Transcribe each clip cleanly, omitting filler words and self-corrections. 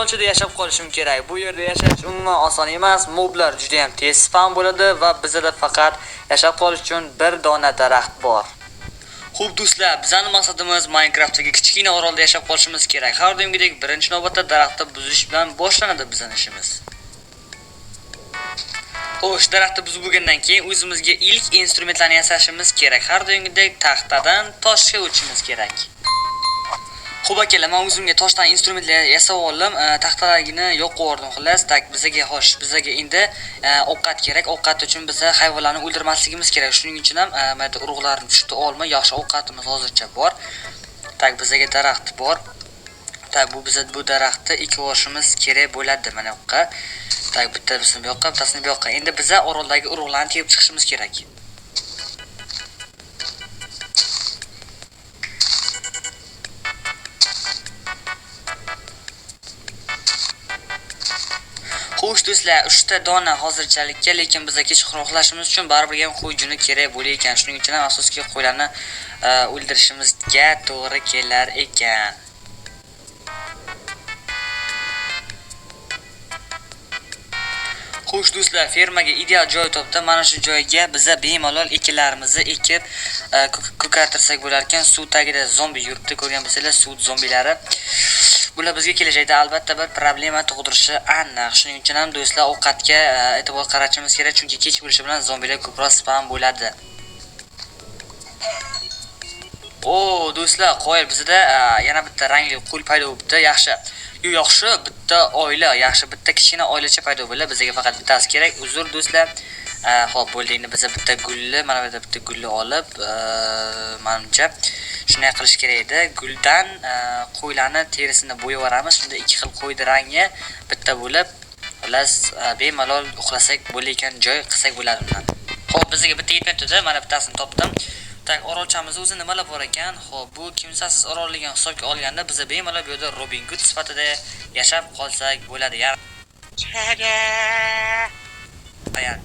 Qanchada yashab qolishim kerak. Bu yerda yashash umuman oson emas. Moblar juda ham tez spam bo'ladi va bizda faqat yashab qolish uchun bir dona daraxt bor. Xo'p do'stlar, bizning maqsadimiz Minecraftdagi kichkina orolda yashab qolishimiz kerak. Har doimgidek birinchi navbatda daraxtni buzish bilan boshlanadi bizning ishimiz. Xo'sh, daraxtni buzib bo'lgandan keyin o'zimizga ilk instrumentlarni yasashimiz kerak. Har doimgidek taxtadan toshga o'tishimiz kerak. Xo'p akalar, men o'zimga toshdan instrumentlar yasab oldim. Taxtalarni yo'qib yubordim xullas. Bizga endi ovqat kerak. Ovqat uchun biz hayvonlarni o'ldirmasligimiz kerak. Shuning uchun ham mana urug'larni tushdi olma, yaxshi ovqatimiz hozircha bor. Bizga daraxt bor. Bu daraxtni ekib olishimiz kerak bo'ladi mana bu yoqqa. Bittasini bu yoqqa, bittasini bu yoqqa. Endi biz oroldagi urug'larni terib chiqishimiz kerak. Xo'sh do'stlar, 3 ta dona hozirchalikka, lekin bizga kechqurun uxlashimiz uchun baribir ham qo'y juni kerak bo'lar ekan. Shuning uchun ham asosiy qo'ylarni o'ldirishimizga to'g'ri kelar ekan. Xo'sh do'stlar, fermaga ideal joy topdim. Mana shu joyga biza bemalol ekinlarimizni ekib ko'kartirsak bo'lar ekan. Suv tagida zombi yuribdi, ko'rgan bo'lsanglar, suv zombilari. Bular bizga kelajakda albatta bir problema tug'dirishi aniq. Shuning uchun ham do'stlar ovqatga e'tibor qaratishimiz kerak, chunki kech bo'lishi bilan zombilar ko'proq spam bo'ladi. Do'stlar, qo'yil bizda yana bitta rangli qo'l paydo bo'libdi. Yaxshi. Yaxshi, bitta oila, yaxshi bitta kichkina oilacha paydo bo'ldi. Bizga faqat bittasi kerak. Uzr do'stlar. Xo'p, bo'ldi. Endi biz bitta gulni, mana bu bitta gulni olib, menimcha shunday qilish kerak edi. Guldan qo'ylarni terisini bo'yab yuboramiz. Shunda ikki xil qo'ydi rangi bitta bo'lib, xullas bemalol uxlasak bo'layotgan joy qilsak bo'ladi bundan. Xo'p, bizga bitta yetmayapti-da, mana bittasini topdim. Orolchamiz o'zi nimalar bor ekan? Xo'p, bu kimsasiz orolligini hisobga olganda biz bemalol bu yerda Robin Hood sifatida yashab qolsak bo'ladi.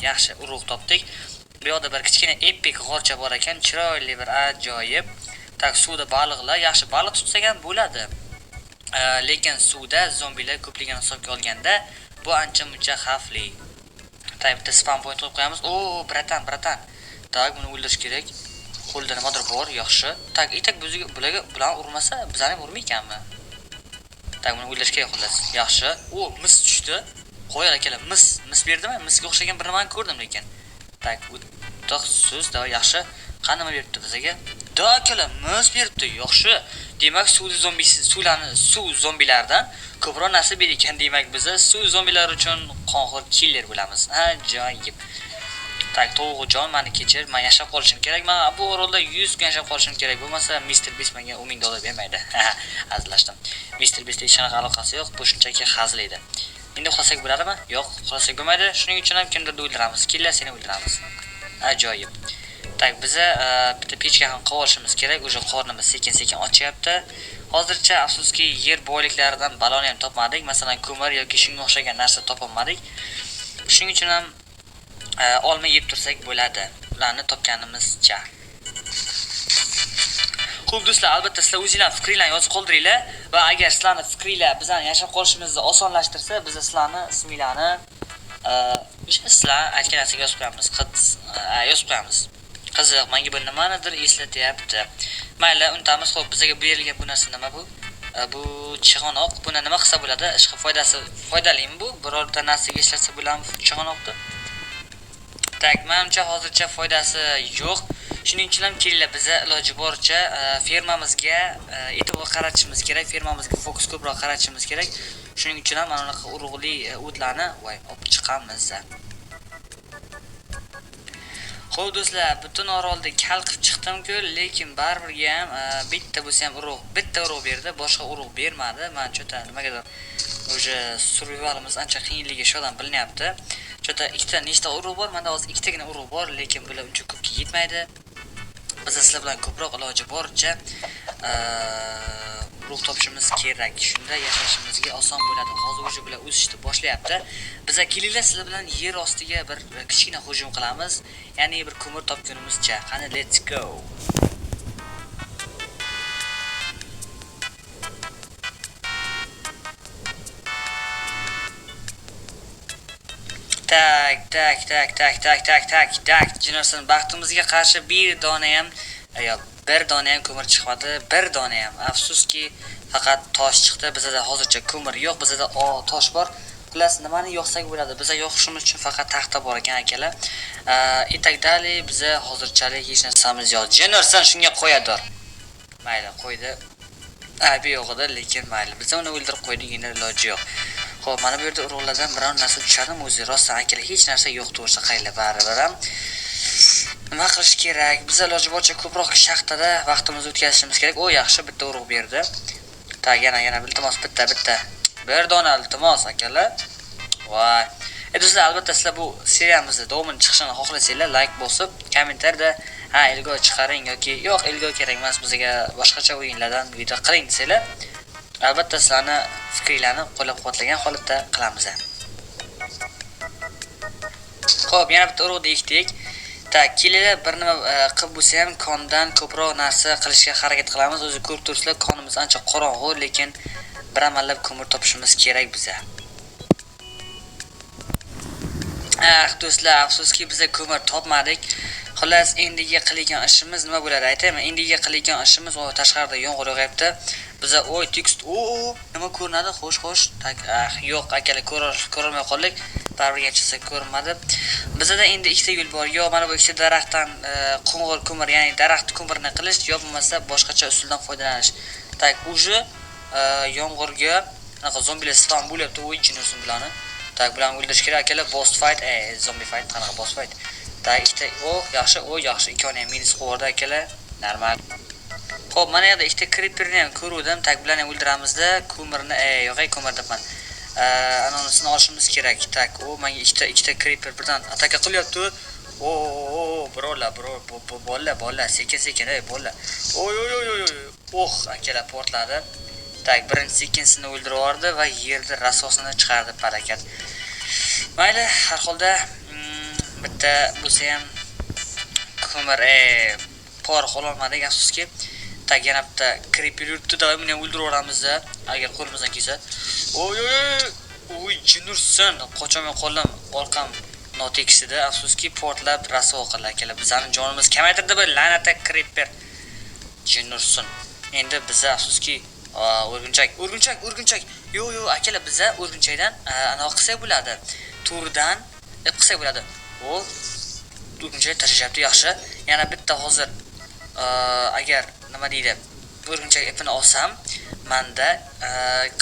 Yaxshi urug' topdik. Bu yerda bir kichkina epik g'orcha bor ekan, chiroyli bir ajoyib. Suvda baliqlar, yaxshi baliq tutsak ham bo'ladi. Lekin suvda zombilar ko'pligini hisobga olganda bu ancha-muncha xavfli. Bitta spam point qo'yib qo'yamiz. Bratan. Buni o'ldirish kerak. Qo'lda nimadir bor, yaxshi. Etak bularga bilan urmasa, bizani ham urmaykanmi? Buni o'ldirish kerak xullas. Yaxshi. Mis tushdi. Qo'yar akalar, mis berdimi? Misga o'xshagan bir nimani ko'rdim lekin. So'z da yaxshi. Qani nima beribdi bizga? Akalar, mis beribdi, yaxshi. Demak, suv zombilardan ko'proq nasib ekan. Demak, biz suv zombilari uchun qonxo'r killer bo'lamiz. Ajoyib. To'g'rijon, meni kechir, men yashab qolishim kerak. Men bu orolda 100 kun yashab qolishim kerak. Bo'lmasa, Mr. Beast menga $1000 bermaydi. Hazillashdim. Mr. Beast hech qanaqa aloqasi yo'q, bu shunchaki hazil edi. Endi uxlasak bo'ladimi? Yo'q, uxlasak bo'lmaydi. Shuning uchun ham kimdirni o'ldiramiz. Killa seni o'ldiramiz. Ajoyib. Biz bitta pechka ham qilib olishimiz kerak. O'sha qornimiz sekin-sekin ochyapti. Hozircha afsuski yer boyliklaridan baloni ham topmadik. Masalan, ko'mir yoki shunga o'xshagan narsa topolmadik. Shuning uchun ham olma yeb tursak bo'ladi. Ularni topganimizcha. Xo'p do'stlar, albatta sizlar o'zingizlar fikringizni yozib qoldiringlar va agar sizlarning fikringiz bizning yashab qolishimizni osonlashtirsa, biz sizlarni isminglarni sizlar aytgan narsaga yozib qo'yamiz. Yozib qo'yamiz. Qiziq, menga bir nimanidir eslatyapti. Mayli, unutamiz. Xo'p, bizga berilgan bu narsa nima bu? Bu chig'anoq. Buni nima qilsa bo'ladi? Ishqa foydalimi bu? Birorta narsaga ishlatsa bo'ladimi chig'anoqni? Menimcha hozircha foydasi yo'q. Shuning uchun ham kelinglar, biz iloji boricha fermamizga e'tibor qaratishimiz kerak, fermamizga fokus ko'proq qaratishimiz kerak. Shuning uchun ham mana bunaqa urug'li o'tlarni olib chiqamiz. Xo'p do'stlar, butun orolda kal qilib chiqdim-ku, lekin baribir ham bitta bo'lsa ham bitta urug' berdi, boshqa urug' bermadi. Men chota nimagadir o'sha survivalimiz ancha qiyinligi shu odam bilinyapti. Chota nechta urug' bor? Menda hozir ikkitagina urug' bor, lekin bular uncha ko'pga yetmaydi. Biz sizlar bilan ko'proq iloji boricha urug' topishimiz kerak. Shunda yashashimizga oson bo'ladi. Hozir o'sha bilan o'sishni boshlayapti. Biz kelinglar sizlar bilan yer ostiga bir kichkina hujum qilamiz. Ya'ni bir ko'mir topgunimizcha. Qani, let's go. Tak. Jinorson baxtimizga qarshi bir dona ham ko'mir chiqmadi. Bir dona ham. Afsuski faqat tosh chiqdi. Bizda hozircha ko'mir yo'q, bizda tosh bor. Plus nimani yoqsak bo'ladi? Biza yoqishimiz uchun faqat taxta bor ekan akalar. Itakdali biza hozirchalik hech narsamiz yo'q. Jinorson shunga qo'yadir. Mayli, qo'ydi. Bu yo'g'ida, lekin mayli. Biz uni o'ldirib qo'ydik, endi iloji yo'q. Xo'p, mana bu yerda urug'lardan biror narsa tushadimi o'zi? Rostdan akalar hech narsa yo'q to'g'risi qayla baribir ham. Nima qilish kerak? Biz iloji boricha ko'proq shaxtada vaqtimizni o'tkazishimiz kerak. O, yaxshi, bitta urug' berdi. Yana iltimos bitta. Bir dona iltimos akalar. Voy. Do'stlar, albatta sizlar bu seriyamizni davomini chiqishini xohlasanglar, like bosib, kommentarda ilgo chiqaring yoki yo'q, ilgo kerak emas, bizga boshqacha o'yinlardan video qiling desanglar, albatta sizlarni fikringizni qo'llab-quvvatlagan holatda qilamiz. Xo'p, yana bitta urug'ni ekdik. Kelinglar bir nima qilib bo'lsa ham kondan ko'proq narsa qilishga harakat qilamiz. O'zi ko'rib turibsizlar, konimiz ancha qorong'u, lekin bir amallab ko'mir topishimiz kerak biza. Do'stlar, afsuski biza ko'mir topmadik. Xullas, endiga qilgan ishimiz nima bo'ladi aytaymi? Endiga qilgan ishimiz tashqarida yomg'ir yog'yapti. Biza tekst nima ko'rinadi? Xo'sh. Yo'q akalar, ko'rolmay qoldik. Baribir chizsa ko'rinmadi. Bizda endi ikkita yo'l bor. Yo mana bu ikkita daraxtdan qo'ng'ir ko'mir, ya'ni daraxt ko'mirini qilish, yo bo'lmasa boshqacha usuldan foydalanish. Уже yomg'irga anaqa zombilar spawn bo'lyapti, Jinorson bilan. Bularni o'ldirish kerak akalar. Boss fight, zombie fight, qanaqa boss fight? Ikkita yaxshi, ikkoni ham minus qo'ydi akalar. Normal. Xo'p, mana yerda ikkita creeperni ham ko'rdim. Bularni ham o'ldiramizda, ko'mirni, ko'mir debman. Anonisini olishimiz kerak. Menga ikkita creeper birdan ataka qilyapti. Bolalar, sekin, bolalar. Akalar portladi. Birinchi ikkinchisini o'ldirib yubordi va yerda rasosini chiqardi, barakat. Mayli, har holda bitta bo'lsa ham ko'mir por qololmadik, afsuski. Yana bitta creeper yuribdi, uni ham o'ldirib yuboramiz agar qo'limizdan kelsa. Jinorson, qochomay qoldim, orqam notekisida, afsuski portlab rasvo qildi akalar. Bizning jonimiz kamaytirdi bu la'nata creeper. Jinorson. Endi biza afsuski o'rgimchak. Yo'q, akalar, biza o'rgimchakdan anaqa qilsak bo'ladi. Turdan qilsak bo'ladi. O'rgimchak tashlashapti, yaxshi. Yana bitta hozir agar nima deydi, o'rgimchak ipini olsam, menda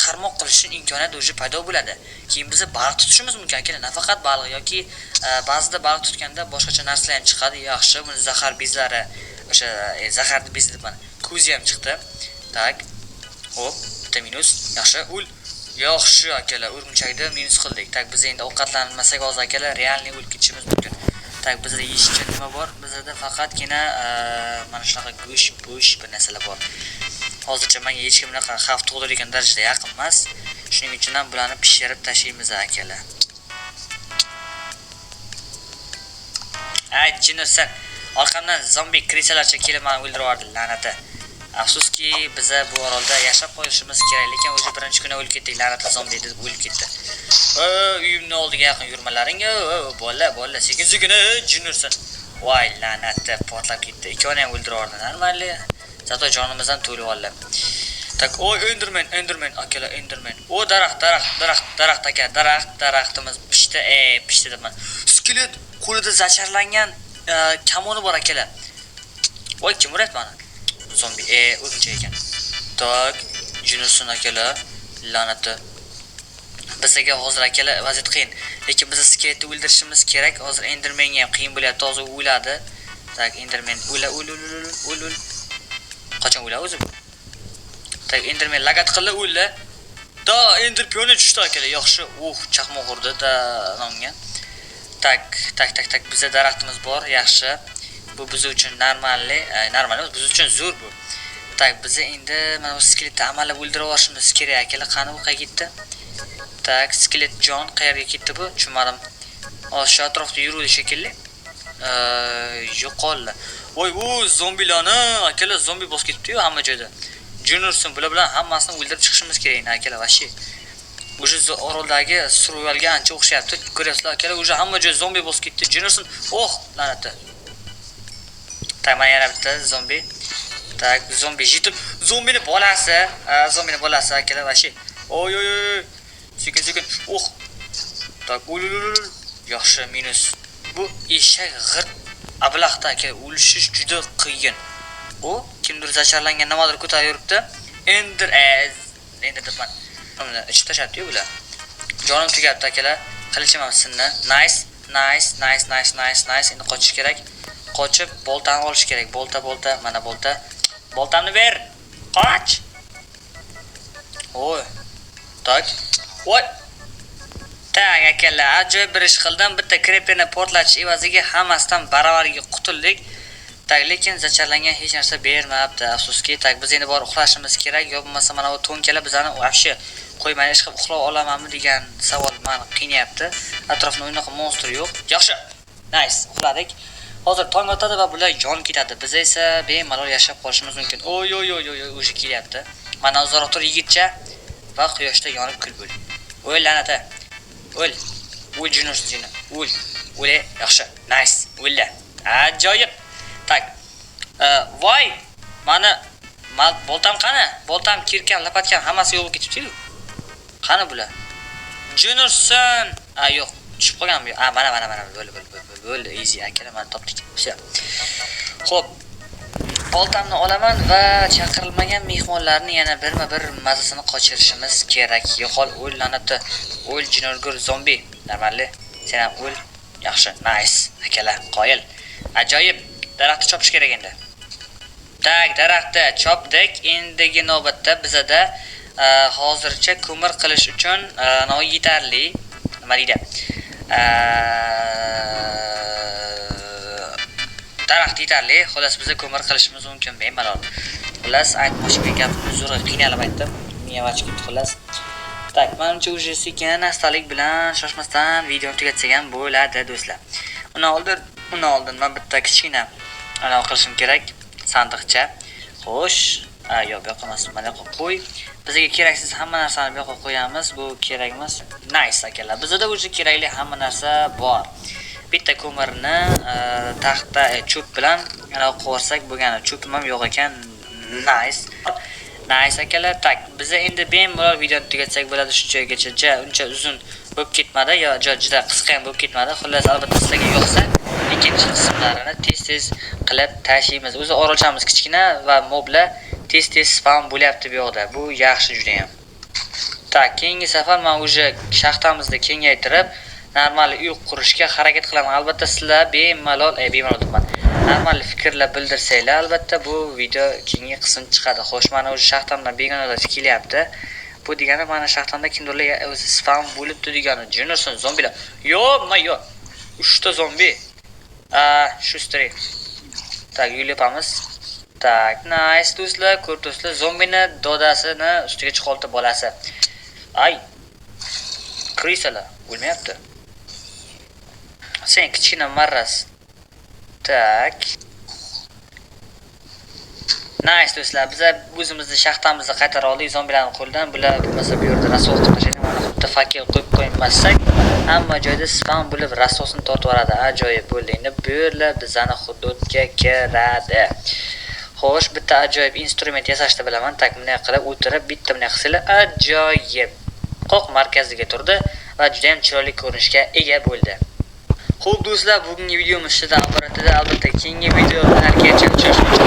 qarmoq qilishning imkoniyati o'zi paydo bo'ladi. Keyin biz baliq tutishimiz mumkin akalar, nafaqat baliq yoki ba'zida baliq tutganda boshqacha narsalar ham chiqadi. Yaxshi, buni zahar bezlari, o'sha zaharni bezi debman. Ko'zi ham chiqdi. Hop, bitta minus. Yaxshi, yaxshi akalar, o'rgimchakni minus qildik. Biz endi ovqatlanmasak hozir akalar, realniy o'lib ketishimiz mumkin. Bizda yeyishga nima bor? Bizda faqatgina mana shunaqa go'sht bir narsalar bor. Hozircha menga hech kim bunaqa xavf tug'diradigan darajada yaqin emas. Shuning uchun ham bularni pishirib tashlaymiz akalar. Jinorson, orqamdan zombi krisalarcha kelib meni o'ldirib yubordi, la'nati. Afsuski biza bu orolda yashab qolishimiz kerak, lekin o'zi birinchi kuni o'lib ketdik, la'nati zombi deb o'lib ketdi. Uyimni oldiga yaqin yurmalaring. Bolalar, sekin Jinorson. Voy, la'nati, portlab ketdi. Ikkoni ham o'ldirib yubordi, normalli. Zato jonimizdan to'lib oldi. Enderman akalar, Enderman. Daraxt aka, daraxtimiz pishdi debman. Skelet qo'lida zacharlangan kamoni bor akalar. Voy, kim uryapti meni? Zombi o'rgimchak ekan. Jinorson akalar, la'nati. Bizga hozir akalar vaziyat qiyin, lekin biz skeletni o'ldirishimiz kerak. Hozir Endermanga ham qiyin bo'lyapti, hozir o'ladi. Enderman o'l. Qachon o'ladi o'zi bu? Enderman lagat qildi, o'ldi. Ender piyoni tushdi akalar, yaxshi. Chaqmoq urdi nonga. Bizda daraxtimiz bor, yaxshi. Bu biz uchun normal emas, biz uchun zo'r bu. Biz endi mana bu skeletni amallab o'ldirib olishimiz kerak akalar. Qani bu qayerga ketdi? Skelet jon qayerga ketdi bu? Tushunmadim. Shu atrofda yuruvdi shekilli. Yo'qoldi. Voy, zombilarni akalar, zombi bosib ketibdi-yu hamma joyda. Jinorson bilan hammasini o'ldirib chiqishimiz kerak akalar, vashi. O'sha oroldagi survivalga ancha o'xshayapti. Ko'ryapsizlar akalar, o'sha hamma joy zombi bosib ketdi. Jennerson, oh, la'nati. Tak, mana yana bitta zombi. Tak, zombi yetib, zombini bolasi akalar, vashi. Oy oy oy. Sekin. Oh. Tak, yaxshi minus. Bu eshak g'irt ablaqda aka, o'lishish juda qiyin. U kimdir zararlangan nimadir ko'tarib yuribdi. Endi debman. Mana ichib tashladi-yu bular. Jonim tugabdi akalar. Qilichim ham sinni. Nice. Endi qochish kerak. Qochib boltani olish kerak. Bolta, mana bolta. Boltamni ber. Qoch. Oy. Tak. Voy. Tak akalar, ajoyib bir ish qildim. Bitta kreperni portlatish evaziga hammasidan baravariga qutuldik. Tak, lekin zararlangan hech narsa bermabdi. Afsuski, tak biz endi bor uxlashimiz kerak. Yo bo'lmasa mana bu to'nkalar bizani vobshe qo'ymay ish qilib uxlab olamanmi degan savol meni qiynayapti. Atrofda unaqa monster yo'q. Yaxshi. Nice, uxladik. Hozir tong otadi va bular yonib ketadi. Biz esa bemalol yashab qolishimiz mumkin. Oy, o'sha kelyapti. Mana uzoq tur yigitcha va quyoshda yonib kulbul. O'y la'nata. O'l Jennerson. O'le, yaxshi. Nice. O'ldi. Ajoyib. Tak. Voy. Mana boltam qani? Boltam kirkan, lapatkan, hammasi yo'q ketibdi-ku. Qani bular? Jennerson. Yo'q, tushib qolganmi? Mana. Bo'ldi, easy akalar, mana topdik. Xo'p. Boltamni olaman va chaqirilmagan mehmonlarni yana birma-bir mazasini qochirishimiz kerak. Yo'qol, o'l la'nati. O'l jinorgur zombi. Normalli. Sen ham o'l. Yaxshi. Nice. Akalar, qoyil. Ajoyib. Daraxtni chopish kerak endi. Tak, daraxtni chopdik. Endigi navbatda bizada hozircha ko'mir qilish uchun yetarli. Nima deydi? Daraxt yetarli. Xolos biza ko'mir qilishimiz mumkin bemalol. Xolos aytmoqchiga gapimni zo'r qiynalib aytdim. Miyavachi ketdi xolos. Tak, menimcha уже sekin astalik bilan shoshmasdan videoni tugatsak ham bo'ladi do'stlar. Uni oldin men bitta kichkina qilishim kerak. Sandiqcha. Xo'sh, yo'q, yo'q emas. Mana qo'y. Bizga keraksiz hamma narsani bu yoqqa qo'yamiz. Bu kerak emas. Nice akalar. Bizda o'sha kerakli hamma narsa bor. Bitta ko'mirni taxta cho'p bilan qo'rsak bo'lgani. Cho'pim ham yo'q ekan. Nice akalar. Tak, biz endi bemalol videoni tugatsak bo'ladi shu joygacha. Uncha uzun bo'lib ketmadi yo juda qisqa ham bo'lib ketmadi. Xullas, albatta sizlarga yoqsa, ikkinchi qismlarini tez qilib tashlaymiz. O'zi orolchamiz kichkina va moblar tez spam bo'lyapti bu yoqda. Bu yaxshi juda ham. Tak, keyingi safar men o'sha shaxtamizni kengaytirib normal uy qurishga harakat qilaman. Albatta sizlar bemalol debman. Normal fikrlar bildirsanglar, albatta bu video keyingi qism chiqadi. Xo'sh, mana o'sha shaxtamdan begonalar kelyapti. Bu degani mana shaxtamda kimdirlar o'zi spam bo'libdi degani. Jennerson zombilar. Yo'q. 3 ta zombi. Shu straight. Tak, yo'lapamiz. Tak, nice do'stlar, ko'rdingizlar, zombini dodasini ustiga chiqoldi bolasi. Ay. Krisalar o'lmayapti. Sen kichkina marras. Tak. Nice do'stlar, biz o'zimizni shaxtamizni qaytara oldik zombilarning qo'lidan. Bular bo'lmasa bu yerda rasos tashlaydi. Mana xuddi fakir qo'yib qo'ymasak, hamma joyda spam bo'lib rasosini tortib yuboradi. Ajoyib bo'ldi. Endi bu yerlar bizani hududga kiradi. Xo'sh, bitta ajoyib instrument yasashni bilaman. Tak, bunday qilib o'tirib, bitta bunday qilsalar ajoyib. Qoq markaziga turdi va juda ham chiroyli ko'rinishga ega bo'ldi. Xo'p do'stlar, bugungi videomiz shundan iborat edi. Albatta keyingi videolargacha uchrashguncha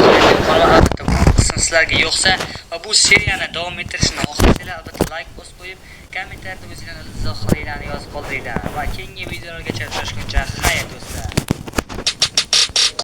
albatta bu qism sizlarga yoqsa va bu seriyani davom ettirishni xohlasanglar, albatta like bosib qo'yib, kommentariyada o'zingizlarning izohlaringizni yozib qoldiringlar va keyingi videolargacha uchrashguncha xayr do'stlar.